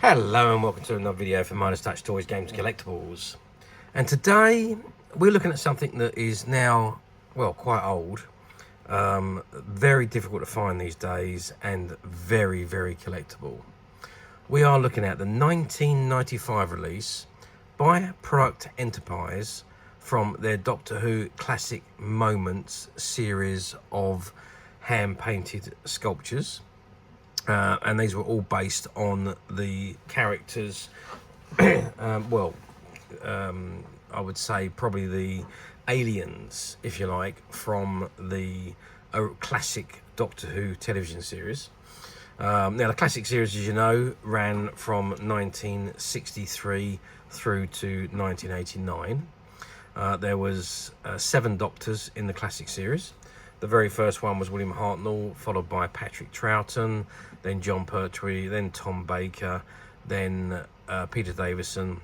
Hello and welcome to another video for Midas Touch Toys, Games, Collectibles. And today we're looking at something that is now, well, quite old. Very difficult to find these days and very, very collectible. We are looking at the 1995 release by Product Enterprise from their Doctor Who Classic Moments series of hand-painted sculptures. And these were all based on the characters, I would say probably the aliens, if you like, from the classic Doctor Who television series. Now, the classic series, as you know, ran from 1963 through to 1989. There was 7 Doctors in the classic series. The very first one was William Hartnell, followed by Patrick Troughton, then John Pertwee, then Tom Baker, then Peter Davison,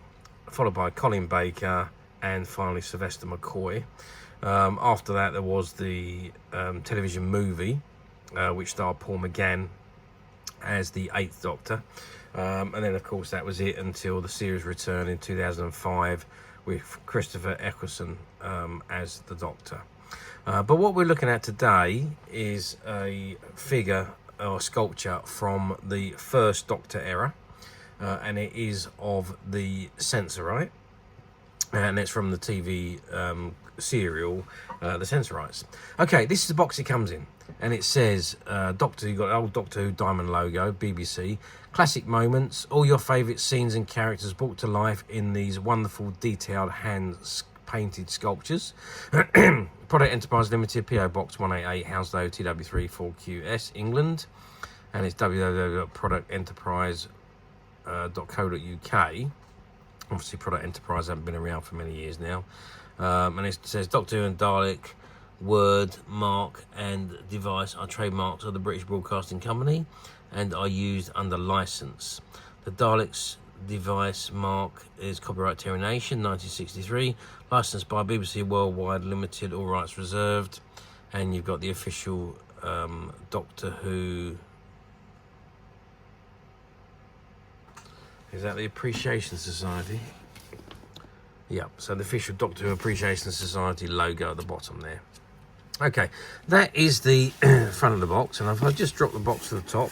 followed by Colin Baker, and finally Sylvester McCoy. After that, there was the television movie, which starred Paul McGann as the 8th Doctor. And then, of course, that was it until the series returned in 2005 with Christopher Eccleston as the Doctor. But what we're looking at today is a figure or sculpture from the first Doctor era, and it is of the Sensorite, and it's from the TV serial, the Sensorites. Okay, this is the box it comes in, and it says Doctor Who, got an old Doctor Who diamond logo, BBC, classic moments, all your favourite scenes and characters brought to life in these wonderful detailed hand-painted sculptures. Product Enterprise Limited, PO Box 188, Hounslow, TW3 4QS, England, and it's www.productenterprise.co.uk. Obviously, Product Enterprise haven't been around for many years now. And it says Doctor Who and Dalek, word, mark, and device are trademarks of the British Broadcasting Company and are used under license. The Daleks device mark is copyright Termination 1963, licensed by BBC Worldwide Limited, all rights reserved. And you've got the official Doctor Who, is that the Appreciation Society? Yep, so the official Doctor Who Appreciation Society logo at the bottom there. Okay, that is the front of the box, and if I just drop the box to the top,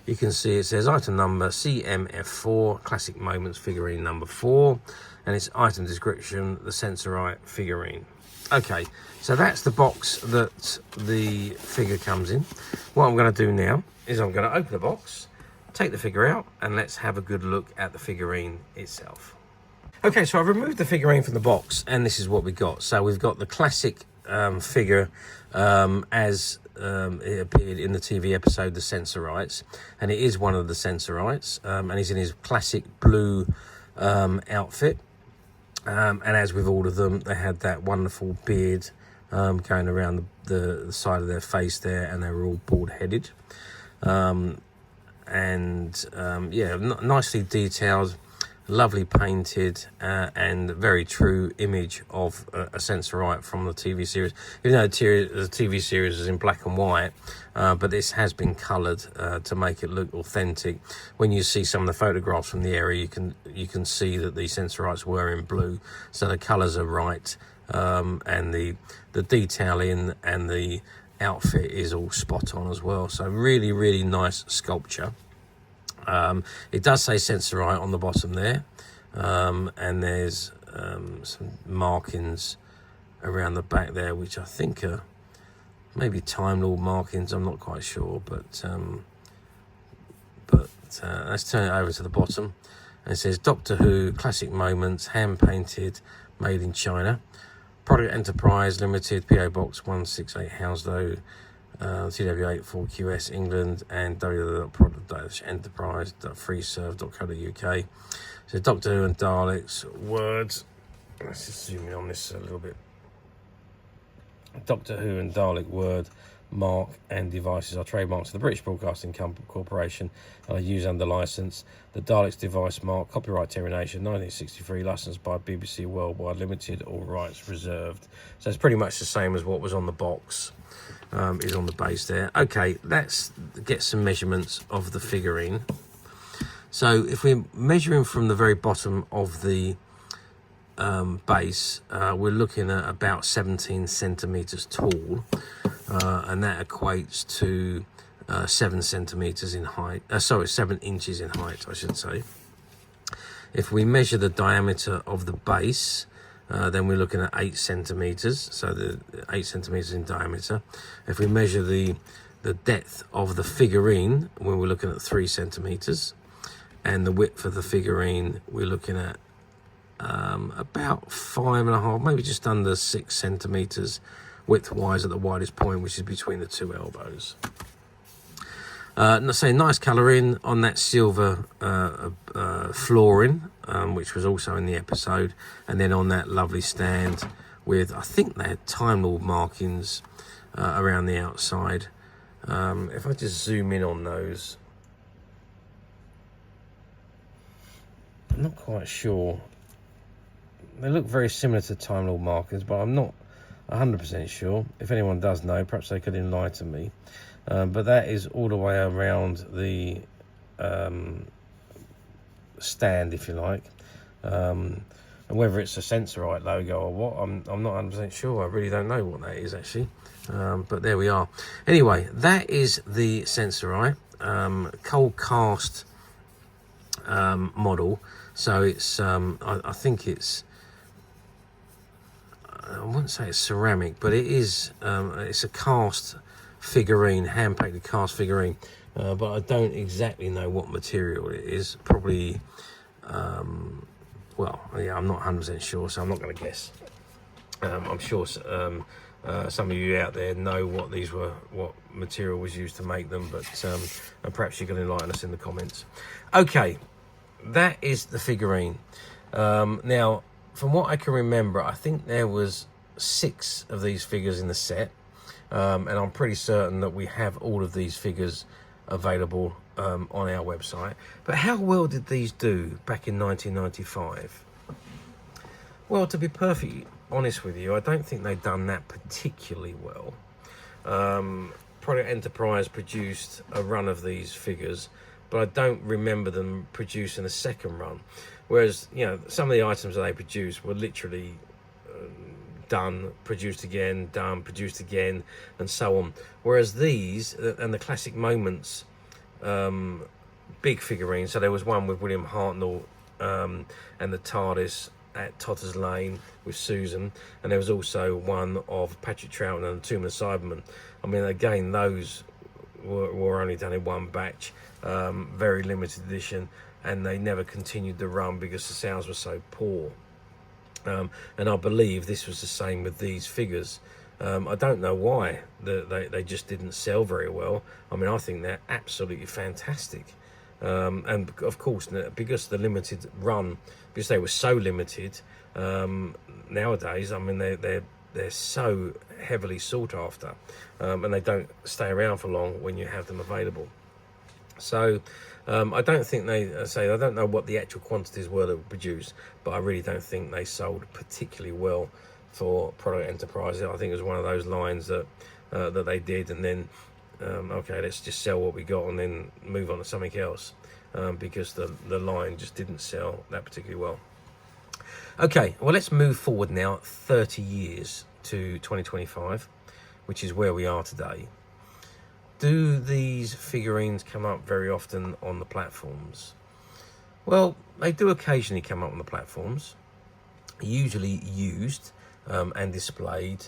you can see it says item number CMF4, Classic Moments figurine number 4, and it's item description, the Sensorite figurine. Okay, so that's the box that the figure comes in. What I'm going to do now is I'm going to open the box, take the figure out, and let's have a good look at the figurine itself. Okay, so I've removed the figurine from the box, and this is what we got. So we've got the classic figure as it appeared in the TV episode The Sensorites, and it is one of the Sensorites, and he's in his classic blue outfit, and as with all of them, they had that wonderful beard going around the side of their face there, and they were all bald-headed, yeah, nicely detailed, lovely painted, and very true image of a Sensorite from the TV series. Even though the TV series is in black and white, but this has been coloured to make it look authentic. When you see some of the photographs from the area, you can see that the Sensorites were in blue, so the colours are right, and the detailing and the outfit is all spot on as well. So really, really nice sculpture. It does say Sensorite on the bottom there, and there's some markings around the back there, which I think are maybe Time Lord markings. I'm not quite sure, but let's turn it over to the bottom, and it says Doctor Who Classic Moments, hand painted, made in China. Product Enterprise Limited, PO Box 168, Hounslow, TW8 4QS, England, and www.productenterprise.freeserve.co.uk. So Doctor Who and Daleks, words. Let's just zoom in on this a little bit. Doctor Who and Dalek, word, mark, and devices are trademarks of the British Broadcasting Corporation and are used under license. The Daleks device mark, copyright Termination 1963, licensed by BBC Worldwide Limited, all rights reserved. So it's pretty much the same as what was on the box. Is on the base there. Okay, let's get some measurements of the figurine. So if we're measuring from the very bottom of the base, we're looking at about 17 centimeters tall, and that equates to 7 centimeters in height. 7 inches in height, I should say. If we measure the diameter of the base, then we're looking at 8 centimeters, so the 8 centimeters in diameter. If we measure the depth of the figurine, when we're looking at 3 centimeters, and the width of the figurine, we're looking at about 5.5, maybe just under 6 centimeters width-wise at the widest point, which is between the 2 elbows. So nice colouring on that silver flooring, which was also in the episode, and then on that lovely stand with, I think they had Time Lord markings around the outside. If I just zoom in on those, I'm not quite sure. They look very similar to Time Lord markings, but I'm not 100% sure. If anyone does know, perhaps they could enlighten me. But that is all the way around the stand, if you like. And whether it's a Sensorite logo or what, I'm not 100% sure. I really don't know what that is, actually. But there we are. Anyway, that is the Sensorite cold cast model. So it's, I think it's, I wouldn't say it's ceramic, but it is, it's a cast figurine, hand-painted cast figurine, but I don't exactly know what material it is. Probably, well, yeah, I'm not 100% sure, so I'm not going to guess. I'm sure some of you out there know what these were, what material was used to make them, but perhaps you can enlighten us in the comments. Okay, that is the figurine. Now, from what I can remember, I think there was 6 of these figures in the set. And I'm pretty certain that we have all of these figures available on our website. But how well did these do back in 1995? Well, to be perfectly honest with you, I don't think they've done that particularly well. Product Enterprise produced a run of these figures, but I don't remember them producing a second run. Whereas, you know, some of the items that they produced were literally done, produced again, done, produced again, and so on. Whereas these, and the Classic Moments big figurines, so there was one with William Hartnell and the Tardis at Totter's Lane with Susan, and there was also one of Patrick Troughton and the Tomb of the Cybermen. I mean, again, those were only done in one batch, very limited edition, and they never continued the run because the sales were so poor. And I believe this was the same with these figures. I don't know why they just didn't sell very well. I mean, I think they're absolutely fantastic. And of course, because the limited run, because they were so limited, nowadays, I mean, they're so heavily sought after, and they don't stay around for long when you have them available. So I don't think I don't know what the actual quantities were that were produced, but I really don't think they sold particularly well for Product Enterprise. I think it was one of those lines that that they did, and then okay, let's just sell what we got and then move on to something else, because the line just didn't sell that particularly well. Okay, well, let's move forward now 30 years to 2025, which is where we are today. Do these figurines come up very often on the platforms? Well, they do occasionally come up on the platforms, usually used and displayed.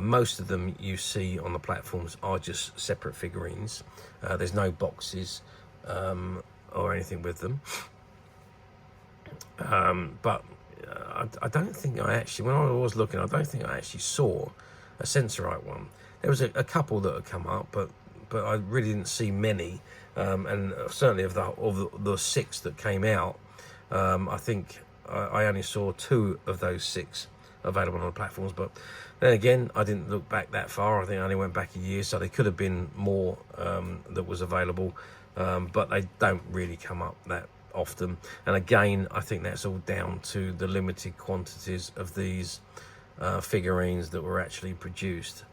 Most of them you see on the platforms are just separate figurines. There's no boxes or anything with them. But I don't think I actually, when I was looking, I don't think I actually saw a Sensorite one. There was a couple that had come up, but I really didn't see many. And certainly of the 6 that came out, I think I only saw 2 of those 6 available on the platforms. But then again, I didn't look back that far. I think I only went back a year, so there could have been more that was available, but they don't really come up that often. And again, I think that's all down to the limited quantities of these figurines that were actually produced.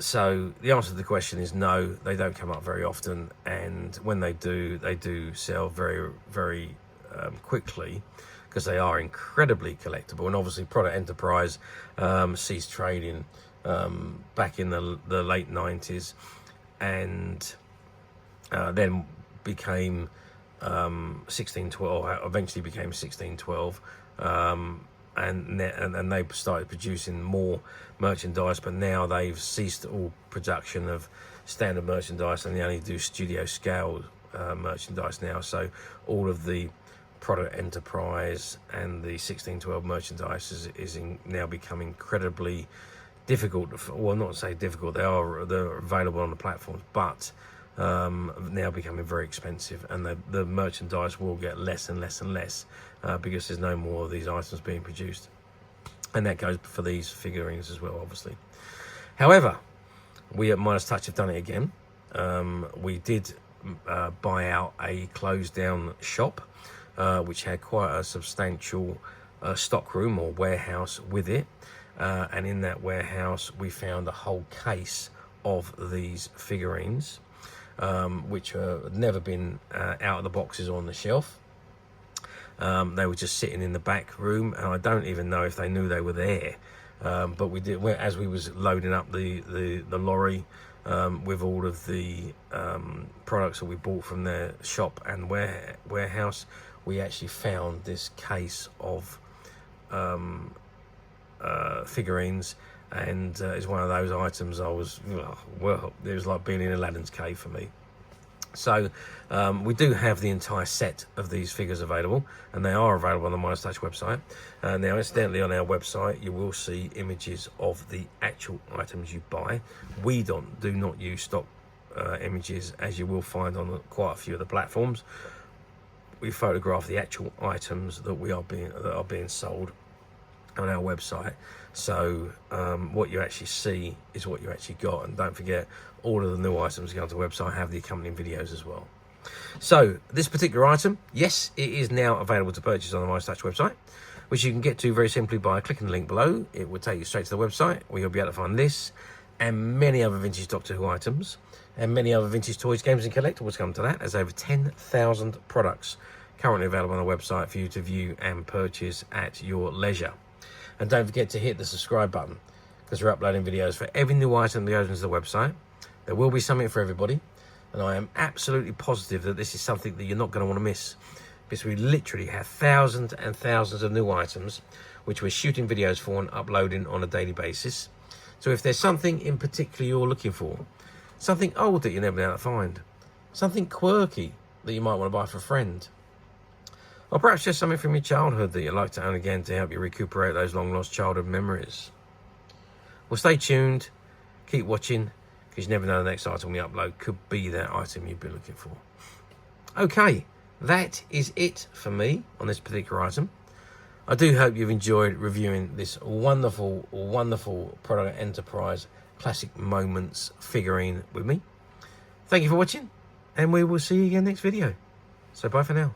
So the answer to the question is no, they don't come up very often, and when they do sell very, very quickly, because they are incredibly collectible. And obviously Product Enterprise ceased trading back in the late 90s, and then became 1612, eventually became 1612, and they started producing more merchandise, but now they've ceased all production of standard merchandise, and they only do studio scale merchandise now. So all of the Product Enterprise and the 1612 merchandise is now becoming incredibly difficult. Well, not to say difficult, they're available on the platforms, but now becoming very expensive, and the merchandise will get less and less and less because there's no more of these items being produced. And that goes for these figurines as well, obviously. However, we at Midas Touch have done it again. We did buy out a closed down shop which had quite a substantial stock room or warehouse with it, and in that warehouse we found a whole case of these figurines, which had never been out of the boxes or on the shelf. They were just sitting in the back room, and I don't even know if they knew they were there. But we did, as we was loading up the lorry with all of the products that we bought from their shop and warehouse, we actually found this case of figurines, and it's one of those items I was, well, it was like being in Aladdin's cave for me. So we do have the entire set of these figures available, and they are available on the Midas Touch website. Now, incidentally, on our website you will see images of the actual items you buy. We do not use stock images, as you will find on quite a few of the platforms. We photograph the actual items that are being sold on our website. So what you actually see is what you actually got, and don't forget, all of the new items go onto the website have the accompanying videos as well. So this particular item, yes, it is now available to purchase on the Midas Touch website, which you can get to very simply by clicking the link below. It will take you straight to the website, where you'll be able to find this and many other vintage Doctor Who items, and many other vintage toys, games and collectibles. Come to that. There's over 10,000 products currently available on the website for you to view and purchase at your leisure. And don't forget to hit the subscribe button, because we're uploading videos for every new item that goes into the website. There will be something for everybody, and I am absolutely positive that this is something that you're not going to want to miss, because we literally have thousands and thousands of new items which we're shooting videos for and uploading on a daily basis. So if there's something in particular you're looking for, something old that you're never able to find, something quirky that you might want to buy for a friend, or perhaps just something from your childhood that you'd like to own again to help you recuperate those long lost childhood memories, well, stay tuned, keep watching, because you never know, the next item we upload could be that item you've been looking for. Okay, that is it for me on this particular item. I do hope you've enjoyed reviewing this wonderful, wonderful Product Enterprise Classic Moments figurine with me. Thank you for watching, and we will see you again next video. So bye for now.